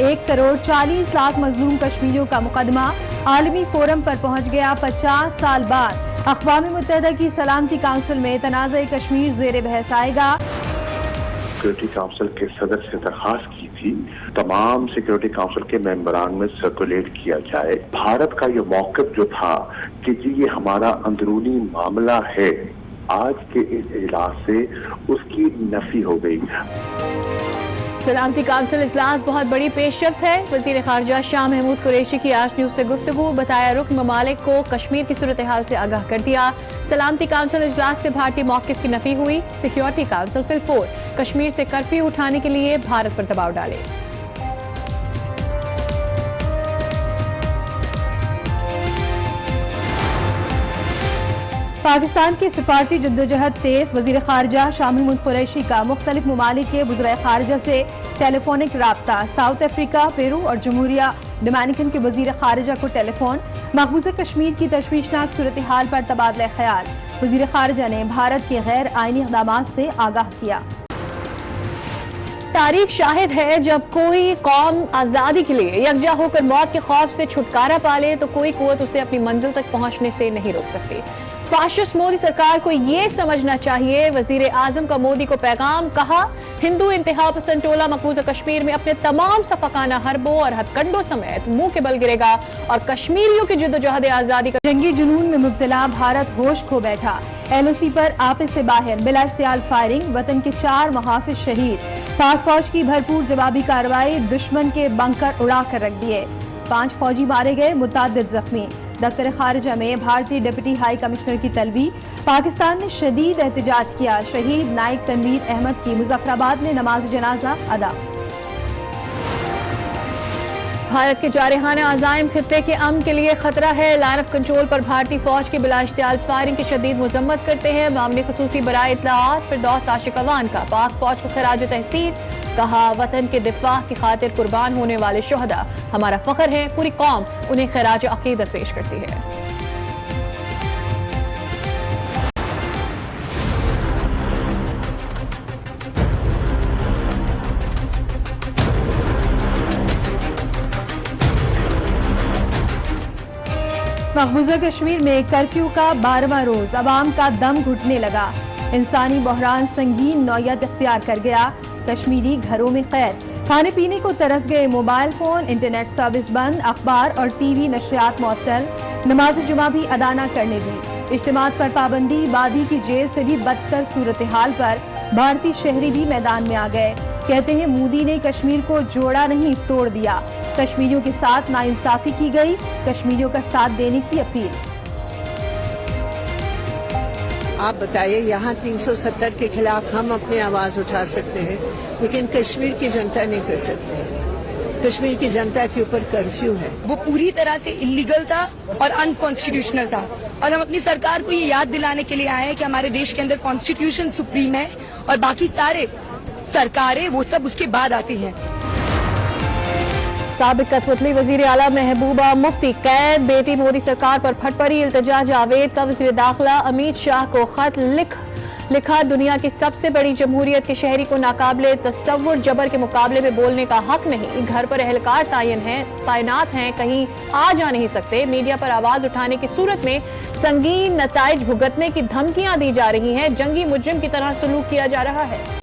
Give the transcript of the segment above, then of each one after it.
1 करोड़ 40 लाख मजलूम कश्मीरियों का मुकदमा आलमी फोरम पर पहुंच गया 50 साल बाद। अक़वाम मुत्तहिदा की सलामती काउंसिल में तनाज़ कश्मीर ज़ेर बहस आएगा। सिक्योरिटी काउंसिल के सदस्य से दरखास्त की थी तमाम सिक्योरिटी काउंसिल के मेंबरान में सर्कुलेट किया जाए। भारत का ये मौक़िफ़ जो था कि जी ये हमारा अंदरूनी मामला है, आज के इस इजलास से उसकी नफी हो गई। सलामती काउंसिल इजलास बहुत बड़ी पेशरफ्त है। वज़ीर ख़ारजा शाह महमूद कुरैशी की आज न्यूज़ से गुफ्तगू, बताया रुकन ममालिक को कश्मीर की सूरत हाल से आगाह कर दिया। सलामती काउंसिल इजलास से भारतीय मौक़िफ़ की नफी हुई। सिक्योरिटी काउंसिल फिलफोर कश्मीर से कर्फ्यू उठाने के लिए भारत पर दबाव डाले। पाकिस्तान की सिफारती जद्दोजहद तेज। वज़ीर ख़ारजा शाह महमूद कुरैशी का मुख्तलिफ ममालिक के वज़ीर ख़ारजा से टेलीफोनिक राब्ता। साउथ अफ्रीका, पेरू और जमहूरिया डोमिनिकन के वज़ीर ख़ारजा को टेलीफोन। मकबूजा कश्मीर की तशवीशनाक सूरत हाल पर तबादला ख्याल। वज़ीर ख़ारजा ने भारत के गैर आइनी इक़दामात से आगाह किया। तारीख शाहिद है, जब कोई कौम आज़ादी के लिए यकजा होकर मौत के खौफ से छुटकारा पाले तो कोई कुव्वत उसे अपनी मंजिल तक पहुंचने से नहीं रोक सकती। फाशिस्ट मोदी सरकार को ये समझना चाहिए। वजीर आजम का मोदी को पैगाम, कहा हिंदू इंतहा पसंद टोला मकबूजा कश्मीर में अपने तमाम सफाकाना हरबों और हथकंडों समेत मुंह के बल गिरेगा और कश्मीरियों की जिद्दोजहद आजादी का जंगी जुनून में मुब्तला भारत होश खो बैठा। LOC पर आपस से बाहर बिला इश्तियाल फायरिंग, वतन के 4 मुहाफिज शहीद। पाक फौज की भरपूर जवाबी कार्रवाई, दुश्मन के बंकर उड़ा कर रख दिए। 5 फौजी मारे गए, मुतादिद जख्मी। दफ्तर खारजा में भारतीय डिप्टी हाई कमिश्नर की तलबी। पाकिस्तान ने शदीद एहतजाज किया। शहीद नाइक तनवीर अहमद की मुजफ्फराबाद में नमाज जनाजा अदा। भारत के जारहाना अज़ाइम खित्ते के अमन के लिए खतरा है। लाइन ऑफ कंट्रोल पर भारतीय फौज की बिला इश्तियाल फायरिंग की शदीद मजम्मत करते हैं मामले खसूसी बराए इत्तलाआत फिरदौस आशिक अवान का। पाक फौज को खराज तहसीन, कहा वतन के दिफा की खातिर कुर्बान होने वाले शुहदा हमारा फख्र है। पूरी कौम उन्हें खराज अकीदत पेश करती है। मकबूजा कश्मीर में कर्फ्यू का 12वां रोज अवाम का दम घुटने लगा। इंसानी बहरान संगीन नौयत इख्तियार कर गया। कश्मीरी घरों में कैद, खाने पीने को तरस गए। मोबाइल फोन, इंटरनेट सर्विस बंद, अखबार और TV नशरियात मुअत्तल। नमाज जुमा भी अदा न करने दी। इज्तिमात पर पाबंदी। वादी की जेल से भी बदतर सूरत हाल पर भारतीय शहरी भी मैदान में आ गए। कहते हैं मोदी ने कश्मीर को जोड़ा नहीं तोड़ दिया। कश्मीरियों के साथ नाइंसाफी की गई। कश्मीरियों का साथ देने की अपील। आप बताइए, यहाँ 370 के खिलाफ हम अपनी आवाज उठा सकते हैं, लेकिन कश्मीर की जनता नहीं कर सकते। कश्मीर की जनता के ऊपर कर्फ्यू है। वो पूरी तरह से इलीगल था और अनकॉन्स्टिट्यूशनल था, और हम अपनी सरकार को ये याद दिलाने के लिए आए हैं कि हमारे देश के अंदर कॉन्स्टिट्यूशन सुप्रीम है और बाकी सारे सरकारें वो सब उसके बाद आती हैं। साबिक कठपुतली वजीर आला महबूबा मुफ्ती कैद। बेटी मोदी सरकार पर फटपड़ी। इल्तिजा जावेद का वजीर दाखिला अमित शाह को खत लिखा दुनिया की सबसे बड़ी जमहूरियत के शहरी को नाकाबिले तसव्वुर जबर के मुकाबले में बोलने का हक नहीं। घर पर एहलकार तैनात हैं, कहीं आ जा नहीं सकते। मीडिया पर आवाज उठाने की सूरत में संगीन नताइज भुगतने की धमकियां दी जा रही हैं। जंगी मुजरिम की तरह सलूक किया जा रहा है।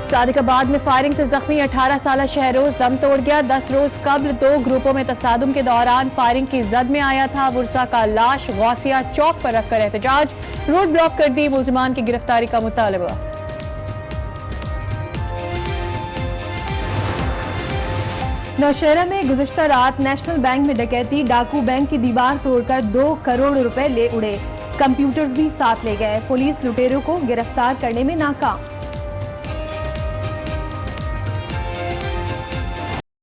सादिकाबाद में फायरिंग से जख्मी 18 साला शहरोज दम तोड़ गया। 10 रोज कबल 2 ग्रुपों में तसादुम के दौरान फायरिंग की जद में आया था। बुरसा का लाश गौसिया चौक पर रखकर एहतजाज। रोड ब्लॉक कर दी। मुलजिमान की गिरफ्तारी का मुतालबा। नौशहरा में गुज़िश्ता रात नेशनल बैंक में डकैती। डाकू बैंक की दीवार तोड़कर 2 करोड़ रुपए ले उड़े। कंप्यूटर्स भी साथ ले गए। पुलिस लुटेरों को गिरफ्तार करने में नाकाम।